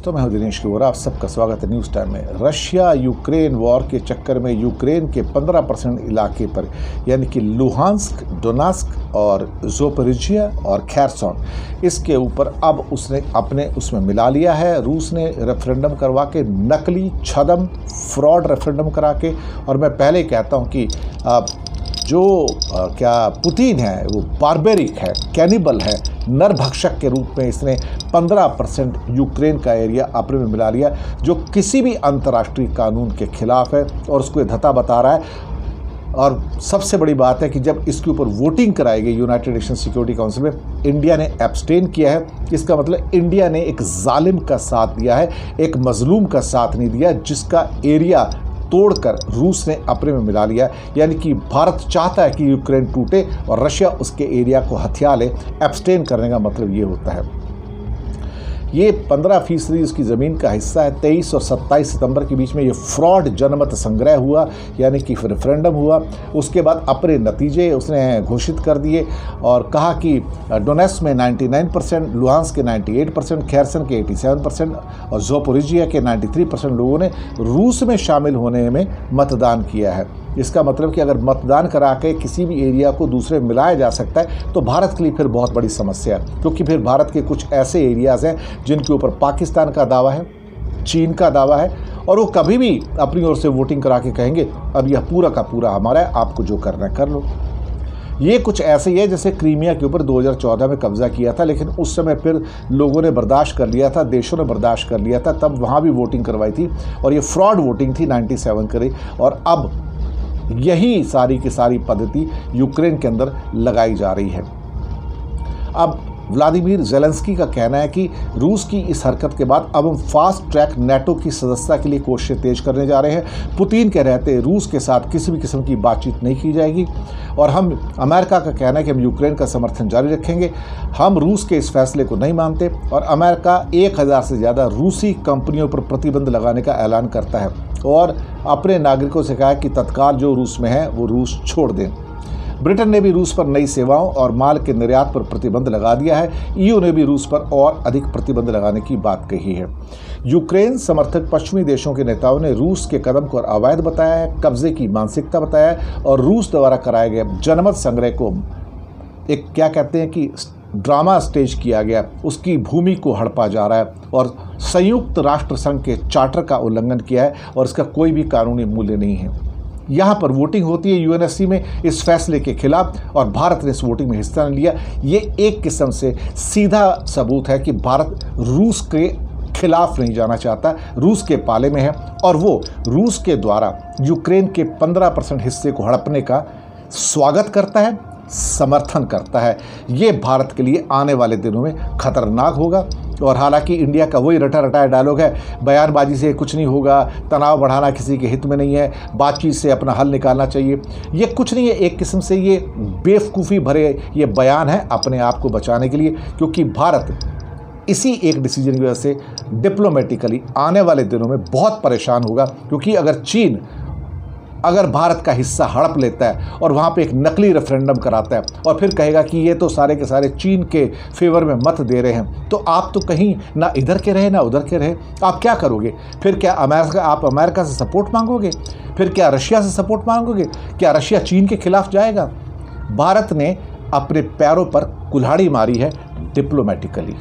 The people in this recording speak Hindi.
दोस्तों, मैं हूं दिनेश किवरा। आप सबका स्वागत है न्यूज़ टाइम में। रशिया यूक्रेन वॉर के चक्कर में यूक्रेन के 15% इलाके पर यानी कि लुहांस्क, डोनेट्स्क और ज़ापोरिज़िया और खेर्सन, इसके ऊपर अब उसने अपने उसमें मिला लिया है। रूस ने रेफरेंडम करवा के, नकली छदम फ्रॉड रेफरेंडम करा के, और मैं पहले कहता हूँ कि क्या पुतिन है वो बारबेरिक है, कैनिबल है, नरभक्षक के रूप में इसने 15% यूक्रेन का एरिया अपने में मिला लिया, जो किसी भी अंतर्राष्ट्रीय कानून के खिलाफ है और उसको धता बता रहा है। और सबसे बड़ी बात है कि जब इसके ऊपर वोटिंग कराई गई यूनाइटेड नेशन सिक्योरिटी काउंसिल में, इंडिया ने एब्सटेन किया है। इसका मतलब इंडिया ने एक जालिम का साथ दिया है, एक मजलूम का साथ नहीं दिया, जिसका एरिया तोड़कर रूस ने अपने में मिला लिया। यानी कि भारत चाहता है कि यूक्रेन टूटे और रशिया उसके एरिया को हथिया ले। एब्सटेन करने का मतलब ये होता है। ये 15% उसकी ज़मीन का हिस्सा है। 23 और 27 सितंबर के बीच में ये फ्रॉड जनमत संग्रह हुआ, यानी कि रेफरेंडम हुआ। उसके बाद अपने नतीजे उसने घोषित कर दिए और कहा कि डोनेट्स्क में 99%, लुहांस्क के 98%, खेर्सन के 87% और ज़ापोरिज़िया के 93% लोगों ने रूस में शामिल होने में मतदान किया है। इसका मतलब कि अगर मतदान करा के किसी भी एरिया को दूसरे में मिलाया जा सकता है तो भारत के लिए फिर बहुत बड़ी समस्या है, क्योंकि फिर भारत के कुछ ऐसे एरियाज़ हैं जिनके ऊपर पाकिस्तान का दावा है, चीन का दावा है, और वो कभी भी अपनी ओर से वोटिंग करा के कहेंगे अब यह पूरा का पूरा हमारा है, आपको जो करना है कर लो। ये कुछ ऐसे ही है जैसे क्रीमिया के ऊपर 2014 में कब्जा किया था, लेकिन उस समय फिर लोगों ने बर्दाश्त कर लिया था, देशों ने बर्दाश्त कर लिया था, तब वहाँ भी वोटिंग करवाई थी और ये फ्रॉड वोटिंग थी 97 करी। और अब यही सारी की सारी पद्धति यूक्रेन के अंदर लगाई जा रही है। अब व्लादिमीर ज़ेलेंस्की का कहना है कि रूस की इस हरकत के बाद अब हम फास्ट ट्रैक नेटो की सदस्यता के लिए कोशिशें तेज करने जा रहे हैं। पुतिन कह रहे थे रूस के साथ किसी भी किस्म की बातचीत नहीं की जाएगी, और हम अमेरिका का कहना है कि हम यूक्रेन का समर्थन जारी रखेंगे। हम रूस के इस फैसले को नहीं मानते, और अमेरिका 1000 से ज़्यादा रूसी कंपनियों पर प्रतिबंध लगाने का ऐलान करता है और अपने नागरिकों से कहा है कि तत्काल जो रूस में है वो रूस छोड़ दें। ब्रिटेन ने भी रूस पर नई सेवाओं और माल के निर्यात पर प्रतिबंध लगा दिया है। ईयू ने भी रूस पर और अधिक प्रतिबंध लगाने की बात कही है। यूक्रेन समर्थक पश्चिमी देशों के नेताओं ने रूस के कदम को अवैध बताया है, कब्जे की मानसिकता बताया है, और रूस द्वारा कराए गए जनमत संग्रह को एक क्या कहते हैं कि ड्रामा स्टेज किया गया, उसकी भूमि को हड़पा जा रहा है और संयुक्त राष्ट्र संघ के चार्टर का उल्लंघन किया है, और इसका कोई भी कानूनी मूल्य नहीं है। यहाँ पर वोटिंग होती है यूएनएससी में इस फैसले के खिलाफ, और भारत ने इस वोटिंग में हिस्सा नहीं लिया। ये एक किस्म से सीधा सबूत है कि भारत रूस के खिलाफ नहीं जाना चाहता, रूस के पाले में है, और वो रूस के द्वारा यूक्रेन के 15% हिस्से को हड़पने का स्वागत करता है, समर्थन करता है। ये भारत के लिए आने वाले दिनों में खतरनाक होगा। और हालांकि इंडिया का वही रटा रटाया डायलॉग है, बयानबाजी से कुछ नहीं होगा, तनाव बढ़ाना किसी के हित में नहीं है, बातचीत से अपना हल निकालना चाहिए। ये कुछ नहीं है, एक किस्म से ये बेवकूफ़ी भरे ये बयान है अपने आप को बचाने के लिए, क्योंकि भारत इसी एक डिसीजन की वजह से डिप्लोमेटिकली आने वाले दिनों में बहुत परेशान होगा। क्योंकि अगर भारत का हिस्सा हड़प लेता है और वहाँ पे एक नकली रेफरेंडम कराता है और फिर कहेगा कि ये तो सारे के सारे चीन के फेवर में मत दे रहे हैं, तो आप तो कहीं ना इधर के रहे ना उधर के रहे, आप क्या करोगे फिर? क्या आप अमेरिका से सपोर्ट मांगोगे? फिर क्या रशिया से सपोर्ट मांगोगे? क्या रशिया चीन के खिलाफ जाएगा? भारत ने अपने पैरों पर कुल्हाड़ी मारी है डिप्लोमेटिकली।